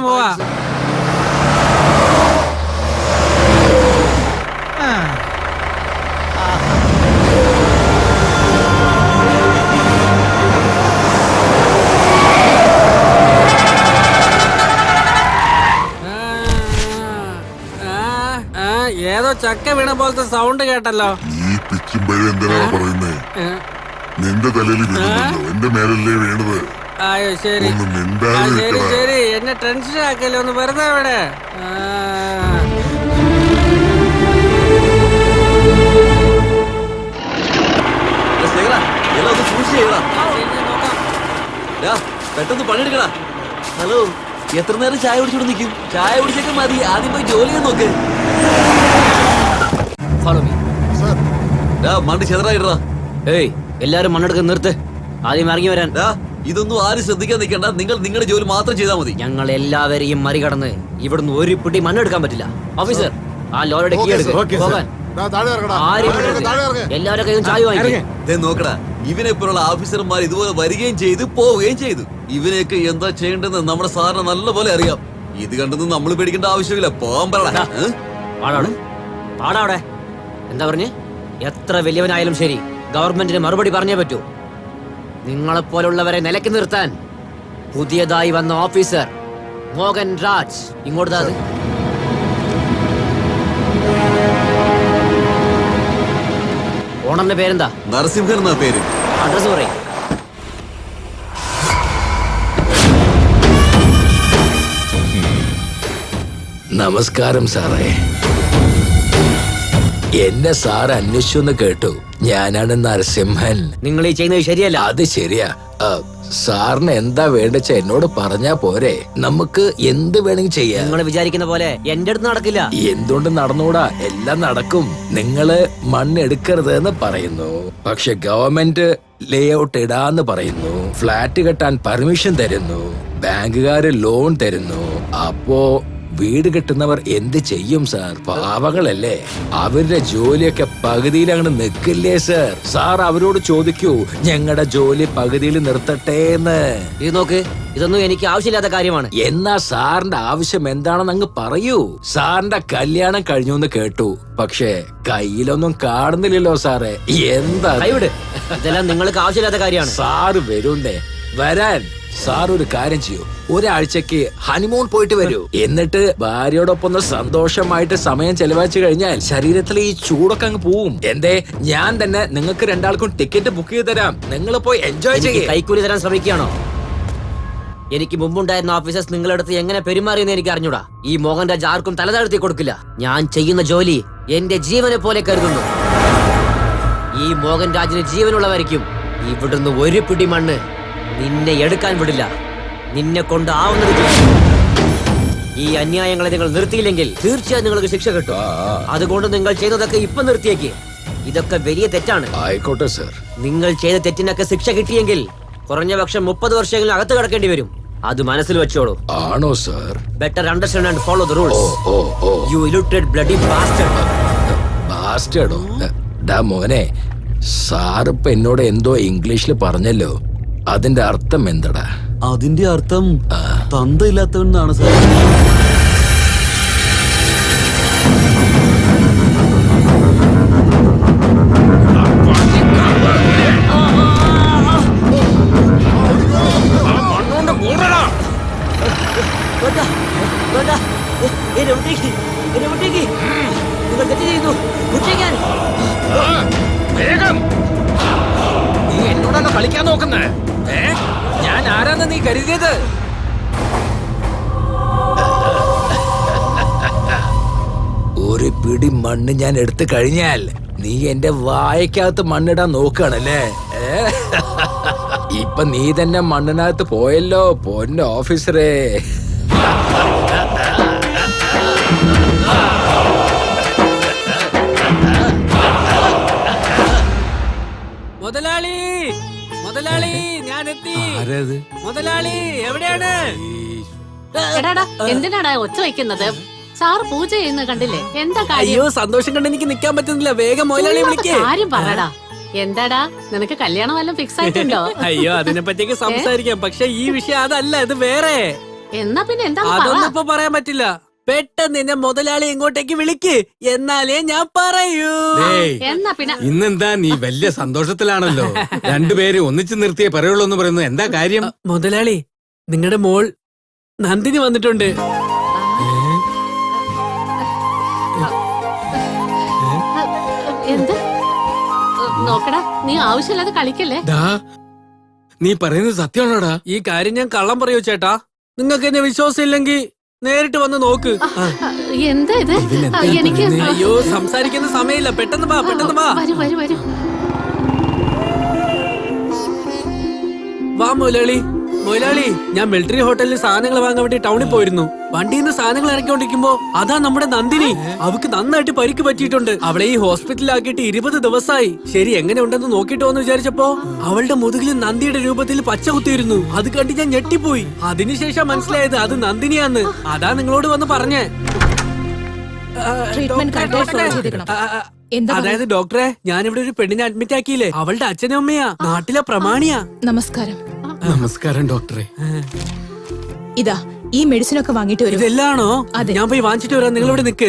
പോവാ. ഏതോ ചക്ക വീണ പോലത്തെ സൗണ്ട് കേട്ടല്ലോ. നീ പിച്ചുമ്പഴേ എന്തിനാ പറയുന്നേ? നിന്റെ തലയിൽ വീണല്ലോ, എന്റെ മേലല്ലേ വീണത്. അയ്യോ ശരി ശരി ശരി, എന്നെ ടെൻഷൻ ആക്കല്ലോ, ഒന്ന് വെറുതെ ഇവിടെ. പെട്ടെന്ന് പണിയെടുക്കടാ. ഹലോ, എത്ര നേരം ചായ കുടിച്ചോണ്ട് നിൽക്കും? ചായ കുടിച്ചൊക്കെ മതി, ആദ്യം പോയി ജോലി ചെയ്യാൻ നോക്ക്. മണ്ണ് ചെതറായിട്ടാ. ഏയ്, എല്ലാരും മണ്ണെടുക്കാൻ നിർത്ത്. ആദ്യം ഇറങ്ങി വരാൻ. ഇതൊന്നും ആരും ശ്രദ്ധിക്കാൻ നിൽക്കണ്ട. നിങ്ങൾ നിങ്ങളുടെ ജോലി മാത്രം ചെയ്താൽ മതി. ഞങ്ങൾ എല്ലാവരെയും മറികടന്ന് ഇവിടുന്ന് ഒരു പിടി മണ്ണെടുക്കാൻ പറ്റില്ല. ഓഫീസർ, ആ ലോറിയുടെ കീ എടുക്കും. പോകാൻ എല്ലാവരുടെ കയ്യും ചായ വാങ്ങിക്കും. നോക്കടാ, ഇവനെപ്പോലുള്ള ഓഫീസർമാർ ഇതുപോലെ വരികയും ചെയ്തു പോവുകയും ചെയ്തു. ഇവനെയൊക്കെ എന്താ ചെയ്യേണ്ടതെന്ന് നമ്മുടെ സാറിന് നല്ല പോലെ അറിയാം. ഇത് കണ്ടൊന്നും നമ്മൾ പേടിക്കേണ്ട ആവശ്യമില്ല. പോകാൻ പറടാ. പാടാവിടെ എന്താ പറഞ്ഞ്? എത്ര വലിയവനായാലും ശരി, ഗവൺമെന്റിന് മറുപടി പറഞ്ഞേ പറ്റൂ. നിങ്ങളെപ്പോലുള്ളവരെ നിലയ്ക്ക് നിർത്താൻ പുതിയതായി വന്ന ഓഫീസർ മോഹൻ രാജ് ഇങ്ങോട്ട്. ഓണറിന്റെ പേരെന്താ? നരസിംഹൻ എന്നാ പേര്. അഡ്രസ് പറയും. നമസ്കാരം സാറേ. എന്നെ സാർ അന്വേഷിച്ചു കേട്ടു. ഞാനാണ് നരസിംഹൻ. നിങ്ങൾ ഈ ചെയ്യുന്നത് ശരിയല്ല. അത് ശരിയാ. സാറിന് എന്താ വേണ്ടച്ച എന്നോട് പറഞ്ഞാ പോരെ, നമുക്ക് എന്ത് വേണമെങ്കിൽ ചെയ്യാം. നിങ്ങൾ വിചാരിക്കുന്ന പോലെ എന്റെ അടുത്ത് നടക്കില്ല. എന്തുകൊണ്ട് നടന്നൂടാ? എല്ലാം നടക്കും. നിങ്ങള് മണ്ണെടുക്കരുത് എന്ന് പറയുന്നു, പക്ഷെ ഗവൺമെന്റ് ലേ ഔട്ട് ഇടാന്ന് പറയുന്നു. ഫ്ലാറ്റ് കെട്ടാൻ പെർമിഷൻ തരുന്നു, ബാങ്കുകാര് ലോൺ തരുന്നു. അപ്പോ വീട് കെട്ടുന്നവർ എന്ത് ചെയ്യും സാർ? പാവങ്ങളല്ലേ, അവരുടെ ജോലിയൊക്കെ പകുതിയിൽ അങ്ങനെ നിൽക്കില്ലേ സാർ? സാർ അവരോട് ചോദിക്കൂ, ഞങ്ങളുടെ ജോലി പകുതിയിൽ നിർത്തട്ടേന്ന്. ഇത് നോക്ക്, ഇതൊന്നും എനിക്ക് ആവശ്യമില്ലാത്ത കാര്യമാണ്. എന്നാ സാറിന്റെ ആവശ്യം എന്താണെന്ന് അങ്ങ് പറയൂ. സാറിന്റെ കല്യാണം കഴിഞ്ഞു എന്ന് കേട്ടു, പക്ഷേ കയ്യിലൊന്നും കാണുന്നില്ലല്ലോ സാറേ. എന്താ? കൈവിട്, ഇതെല്ലാം നിങ്ങൾക്ക് ആവശ്യമില്ലാത്ത കാര്യമാണ്. സാറ് വരുന്നേ, വരാൻ. സാർ ഒരു കാര്യം ചെയ്യൂ, ഒരാഴ്ചക്ക് ഹണിമൂൺ പോയിട്ട് വരൂ. എന്നിട്ട് ഭാര്യയോടൊപ്പം സന്തോഷമായിട്ട് സമയം ചെലവഴിച്ചു കഴിഞ്ഞാൽ ശരീരത്തിലെ ഈ ചൂടൊക്കെ അങ്ങ് പോവും. എന്തേ, ഞാൻ തന്നെ നിങ്ങൾക്ക് രണ്ടാൾക്കും ടിക്കറ്റ് ബുക്ക് ചെയ്ത് തരാം. നിങ്ങൾ പോയി എൻജോയ് ചെയ്യേ. കൈക്കൂലി തരാൻ ശ്രമിക്കുകയാണോ? എനിക്ക് മുമ്പുണ്ടായിരുന്ന ഓഫീസേഴ്സ് നിങ്ങളടുത്ത് എങ്ങനെ പെരുമാറിയെന്ന് എനിക്ക് അറിഞ്ഞൂടാ. ഈ മോഹൻ രാജ് ആർക്കും തലതാഴ്ത്തി കൊടുക്കില്ല. ഞാൻ ചെയ്യുന്ന ജോലി എന്റെ ജീവനെ പോലെ കരുതുന്നു. ഈ മോഹൻ രാജിന് ജീവനുള്ളവരിക്കും ഇവിടുന്ന് ഒരു പിടി മണ്ണ് നിന്നെ എടുക്കാൻ വിടില്ല. നിന്നെ കൊണ്ട് ആവുന്നത് ചെയ്യും. ഈ അന്യായങ്ങളെ നിങ്ങൾ നിർത്തിയില്ലെങ്കിൽ തീർച്ചയായും നിങ്ങൾക്ക് ശിക്ഷ കിട്ടും. അതുകൊണ്ട് നിങ്ങൾ ചെയ്തതൊക്കെ ഇപ്പൊ നിർത്തിയേക്ക്. ഇതൊക്കെ വലിയ തെറ്റാണ്. ആയിക്കോട്ടെ സർ. നിങ്ങൾ ചെയ്ത തെറ്റിനൊക്കെ ശിക്ഷ കിട്ടിയെങ്കിൽ കുറഞ്ഞ പക്ഷം 30 വർഷമെങ്കിലും അകത്ത് കിടക്കേണ്ടി വരും. അത് മനസ്സിൽ വെച്ചോളൂ. ആണോ sir? Better understand and follow the rules. You illiterate bloody bastard. ബാസ്റ്റർഡോ? ഡാ മോനെ, സാറിപ്പ എന്നോട് എന്തോ ഇംഗ്ലീഷിൽ പറഞ്ഞല്ലോ, അതിന്റെ അർത്ഥം എന്തടാ? അതിന്റെ അർത്ഥം തന്തയില്ലാത്തവനാണ് സാർ. നീ എന്നോടാണോ കളിക്കാൻ നോക്കുന്നേ? ഞാൻ ആരാന്ന് നീ കരുതിയത്? ഒരു പിടി മണ്ണ് ഞാൻ എടുത്തു കഴിഞ്ഞാൽ നീ എന്റെ വായക്കകത്ത് മണ്ണിടാൻ നോക്കുകയാണല്ലേ? ഇപ്പൊ നീ തന്നെ മണ്ണിനകത്ത് പോയല്ലോ പൊന്ന ഓഫീസറേ. മുതലാളി, മുതലാളി, ഞാൻ എത്തി. മുതലാളി എവിടെയാണ്? എടാടാ, എന്തിനാടാ ഒച്ച വയ്ക്കുന്നത്? സാർ പൂജ ചെയ്യുന്ന കണ്ടില്ലേ? എന്താ കാര്യം? അയ്യോ, സന്തോഷം കണ്ട് എനിക്ക് നിൽക്കാൻ പറ്റുന്നില്ല. വേഗം മുതലാളി വിളിക്കേ. കാര്യം പറയടാ. എന്താടാ, നിനക്ക് കല്യാണം വല്ലതും ഫിക്സ് ആയിട്ടുണ്ടോ? അയ്യോ, അതിനെ പറ്റിയൊക്കെ സംസാരിക്കാം, പക്ഷെ ഈ വിഷയം അതല്ല, ഇത് വേറെ. എന്നാ പിന്നെ എന്താ അതൊന്നും ഇപ്പൊ പറയാൻ പറ്റില്ല. പെട്ടെന്ന് എന്നെ മുതലാളി ഇങ്ങോട്ടേക്ക് വിളിക്ക്, എന്നാലേ ഞാൻ പറയൂ. എന്നാ പിന്നെ ഇന്നെന്താ നീ വലിയ സന്തോഷത്തിലാണല്ലോ. രണ്ടുപേരെ ഒന്നിച്ചു നിർത്തിയേ പറയുള്ളൂ എന്ന് പറയുന്നു. എന്താ കാര്യം? മുതലാളി, നിങ്ങളുടെ മോൾ നന്ദിനി വന്നിട്ടുണ്ട്. എന്ത് നോക്കടാ, നീ ആവശ്യമില്ലാതെ കളിക്കല്ലേ. ദാ, നീ പറയുന്നത് സത്യമാണോടാ? ഈ കാര്യം ഞാൻ കള്ളം പറയൂ ചേട്ടാ. നിങ്ങൾക്ക് എന്നെ വിശ്വാസം ഇല്ലെങ്കിൽ നേരിട്ട് വന്ന് നോക്ക്. എന്താ ഇത്? എനിക്ക് അയ്യോ, സംസാരിക്കുന്ന സമയമില്ല, പെട്ടെന്ന് വാ, പെട്ടെന്ന് വാ. വരൂ വരൂ വരൂ. വാ മുതലാളി. മുതലാളി, ഞാൻ മിലിറ്ററി ഹോട്ടലിൽ സാധനങ്ങൾ വാങ്ങാൻ വേണ്ടി ടൗണിൽ പോയിരുന്നു. വണ്ടിയിൽ നിന്ന് സാധനങ്ങൾ ഇറക്കിക്കൊണ്ടിരിക്കുമ്പോ അതാ നമ്മുടെ നന്ദിനി. അവക്ക് നന്നായിട്ട് പരിക്ക് പറ്റിയിട്ടുണ്ട്. അവളെ ഈ ഹോസ്പിറ്റലിലാക്കിയിട്ട് 20 ദിവസമായി. ശരി, എങ്ങനെ ഉണ്ടെന്ന് നോക്കിട്ടോന്ന് വിചാരിച്ചപ്പോ അവളുടെ മുതുകിൽ നന്ദിയുടെ രൂപത്തിൽ പച്ച കുത്തിയിരുന്നു. അത് കണ്ട് ഞാൻ ഞെട്ടിപ്പോയി. അതിനുശേഷം മനസ്സിലായത് അത് നന്ദിനിയാന്ന്. അതാ നിങ്ങളോട് വന്ന് പറഞ്ഞേ. അതായത് ഡോക്ടറെ, ഞാനിവിടെ ഒരു പെണ്ണിനെ അഡ്മിറ്റ് ആക്കിയില്ലേ, അവളുടെ അച്ഛനും അമ്മയാ, നാട്ടിലെ പ്രമാണിയാ. നമസ്കാരം. നമസ്കാരം ഡോക്ടറെ. ഇതാ ഈ മെഡിസിൻ ഒക്കെ വാങ്ങിട്ട് വരും. ഇതെല്ലാണോ? ഞാൻ പോയി വാങ്ങിച്ചിട്ട് വരാം, നിങ്ങൾ ഇവിടെ നിക്ക്.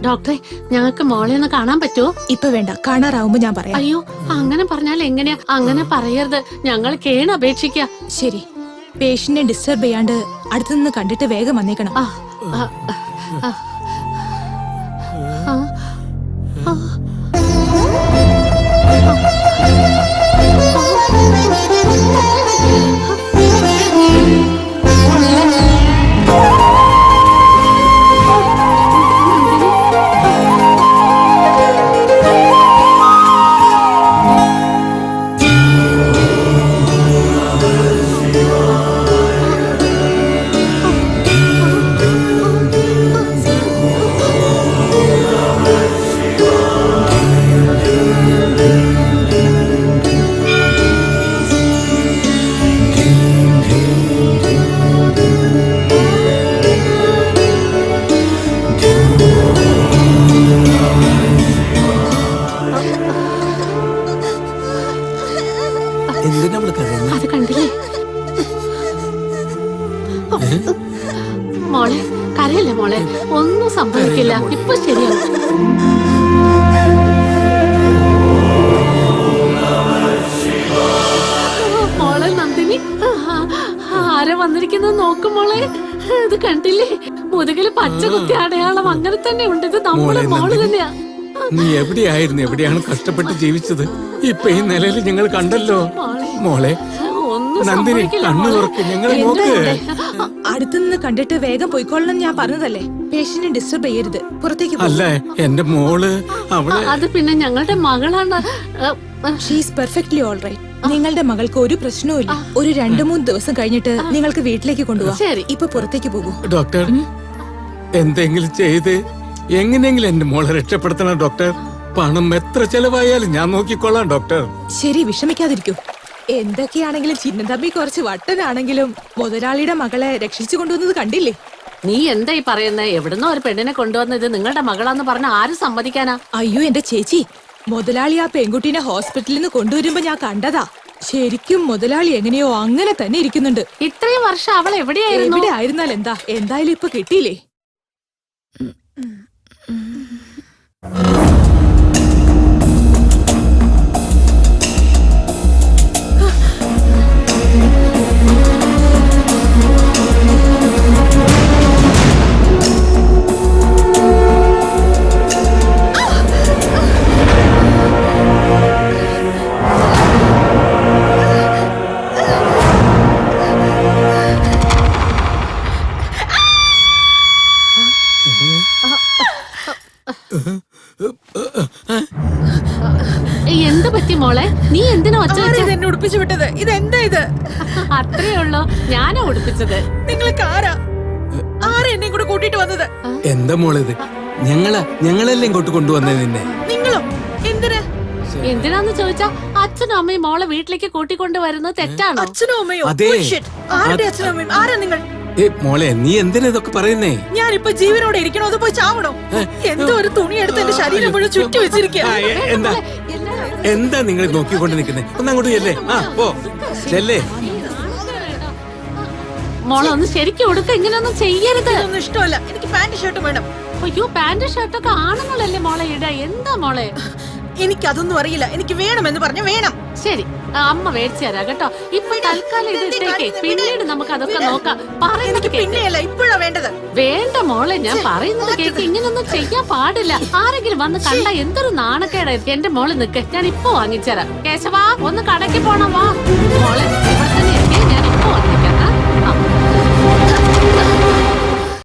ഡോക്ടറെ, ഞങ്ങൾക്ക് മോളെ ഒന്ന് കാണാൻ പറ്റുമോ? ഇപ്പൊ വേണ്ട, കാണാറാവുമ്പോ ഞാൻ പറയാം. അയ്യോ, അങ്ങനെ പറഞ്ഞാൽ എങ്ങനെയാ? അങ്ങനെ പറയരുത്, ഞങ്ങൾ കേണ് അപേക്ഷിക്ക. ശരി, പേഷ്യന്റിനെ ഡിസ്റ്റർബ് ചെയ്യാണ്ട് അടുത്തുനിന്ന് കണ്ടിട്ട് വേഗം വന്നേക്കണം. അത് കണ്ടില്ലേ മോളെ? കരയല്ലേ മോളെ, ഒന്നും സംഭവിക്കില്ല, ഇപ്പൊ ശരിയാവും. മോളെ നന്ദിനി, ആരാ വന്നിരിക്കുന്നത് നോക്കും മോളെ. ഇത് കണ്ടില്ലേ, മുതുകില് പച്ച കുത്തി അടയാളം അങ്ങനെ തന്നെ ഉണ്ട്. ഇത് നമ്മുടെ മോള് തന്നെയാ. നീ എവിടെയായിരുന്നു? എവിടെയാണ് കഷ്ടപ്പെട്ട് ജീവിച്ചത്? ഇപ്പൊ ഈ നിലയിൽ ഞങ്ങൾ കണ്ടല്ലോ മോളെ. നന്ദിനി, കണ്ണു തുറക്ക്, ഞങ്ങൾ നോക്ക്. അടുത്തുനിന്ന് കണ്ടിട്ട് വേഗം പോയിക്കൊള്ളണം ഞാൻ പറഞ്ഞതല്ലേ. പേഷ്യന്റിനെ ഡിസ്റ്റർബ് ചെയ്യരുത്, പുറത്തേക്ക് അല്ലേ എന്റെ മോള്. അവള് അത് പിന്നെ ഞങ്ങളുടെ മകളാണ്. She's perfectly all right. നിങ്ങളുടെ മകൾക്ക് ഒരു പ്രശ്നവും ഇല്ല. ഒരു 2-3 ദിവസം കഴിഞ്ഞിട്ട് നിങ്ങൾക്ക് വീട്ടിലേക്ക് കൊണ്ടുപോകാം. ശരി. ഇപ്പൊ പുറത്തേക്ക് പോകൂ. ഡോക്ടർ, എന്തെങ്കിലും ചെയ്ത് എങ്ങനെയെങ്കിലും എന്റെ മോളെ രക്ഷപ്പെടുത്തണം ഡോക്ടർ. പണം എത്ര ചെലവായാലും ഞാൻ നോക്കിക്കൊള്ളാം ഡോക്ടർ. ശരി, വിഷമിക്കാതിരിക്കൂ. എന്തൊക്കെയാണെങ്കിലും ചിന്നതമ്പി കുറച്ച് വട്ടനാണെങ്കിലും മുതലാളിയുടെ മകളെ രക്ഷിച്ചു കൊണ്ടുവന്നത് കണ്ടില്ലേ? നീ എന്തായി പറയുന്നേ? എവിടുന്നോ ഒരു പെണ്ണിനെ കൊണ്ടുവന്നത് നിങ്ങളുടെ മകളാന്ന് പറഞ്ഞ ആര് സമ്മതിക്കാനാ? അയ്യോ എന്റെ ചേച്ചി, മുതലാളി ആ പെൺകുട്ടീനെ ഹോസ്പിറ്റലിൽ നിന്ന് കൊണ്ടുവരുമ്പോ ഞാൻ കണ്ടതാ. ശരിക്കും മുതലാളി എങ്ങനെയോ അങ്ങനെ തന്നെ ഇരിക്കുന്നുണ്ട്. ഇത്രയും വർഷം അവൾ എവിടെയായിരുന്നു? എവിടെ ആയിരുന്നാൽ എന്താ, എന്തായാലും ഇപ്പൊ കിട്ടിയില്ലേ. എന്ത് പറ്റി മോളെ? നീ എന്തിനാ ഒച്ച എന്നെ ഉടുപ്പിച്ചു വിട്ടത്? ഇതെന്താ ഇത്? അത്രേ ഉള്ളോ? ഞാനാ ഉടുപ്പിച്ചത്. നിങ്ങൾക്ക് ആരാ എന്നെ കൂടെ കൂട്ടിട്ട് വന്നത്? എന്താ മോളിത്? ഞങ്ങളെല്ലാം ഇങ്ങോട്ട് കൊണ്ടുവന്നേ നിന്നെ. നിങ്ങളോ? എന്തിനാ? എന്തിനാന്ന് ചോദിച്ചാ അച്ഛനും അമ്മയും മോളെ വീട്ടിലേക്ക് കൂട്ടിക്കൊണ്ട് വരുന്നത് തെറ്റാണോ? അച്ഛനോ അമ്മയോ? അതെ. ആരുടെ അച്ഛനും അമ്മയും? ആരാ നിങ്ങൾ? മോളെ, നീ എന്തിനാ ഇതൊക്കെ പറയുന്നേ? ഞാനിപ്പോ ജീവനോടെ ഇരിക്കണോ അതോ പോയി ചാവണോ? എന്തോ ഒരു തുണി എടുത്ത് എന്റെ ശരീരം മുഴുവൻ ചുറ്റി വെച്ചിരിക്കുക. എന്താ നിങ്ങൾ നോക്കിക്കൊണ്ട് നിൽക്കുന്നേ? ഒന്നങ്ങോട്ട് ചെല്ലേ. ആ പോ ചെല്ലേ. മോളെ ഒന്ന് ശരിക്കും ഉടുക്ക, ഇങ്ങനെയൊന്നും ചെയ്യരുത്. ഇതൊന്നും ഇഷ്ടമല്ല, എനിക്ക് പാന്റ് ഷർട്ട് വേണം. അയ്യോ, പാന്റ് ഷർട്ടൊക്കെ ആണുങ്ങളല്ലേ മോളെ ഇട. എന്താ മോളെ? എനിക്കതൊന്നും അറിയില്ല, എനിക്ക് വേണമെന്ന് പറഞ്ഞ വേണം. ശരി, അമ്മ മേടിച്ചു തരാം കേട്ടോ. ഇപ്പൊ തൽക്കാലം ഇത് ഇട്ടേക്കേ, പിന്നീട് നമുക്ക് അതൊക്കെ നോക്കാം. പറയുന്നത് എനിക്ക് കേക്ക്. പിന്നെയല്ല, ഇപ്പോഴാ വേണ്ടത്. വേണ്ട മോളെ, ഞാൻ പറയുന്നത് കേക്ക്. ഇങ്ങനൊന്നും ചെയ്യാൻ പാടില്ല. ആരെങ്കിലും വന്ന് കണ്ട എന്തൊരു നാണക്കേടായിരിക്കും. എന്റെ മോള് നിക്ക്, ഞാൻ ഇപ്പൊ വാങ്ങിച്ചരാം. കേശവാ, ഒന്ന് കടയ്ക്ക് പോണം വാ. മോളെ ഇവിടെ തന്നെ ഇരിക്കേ, ഞാൻ ഇപ്പൊ വന്നിരിക്കാം.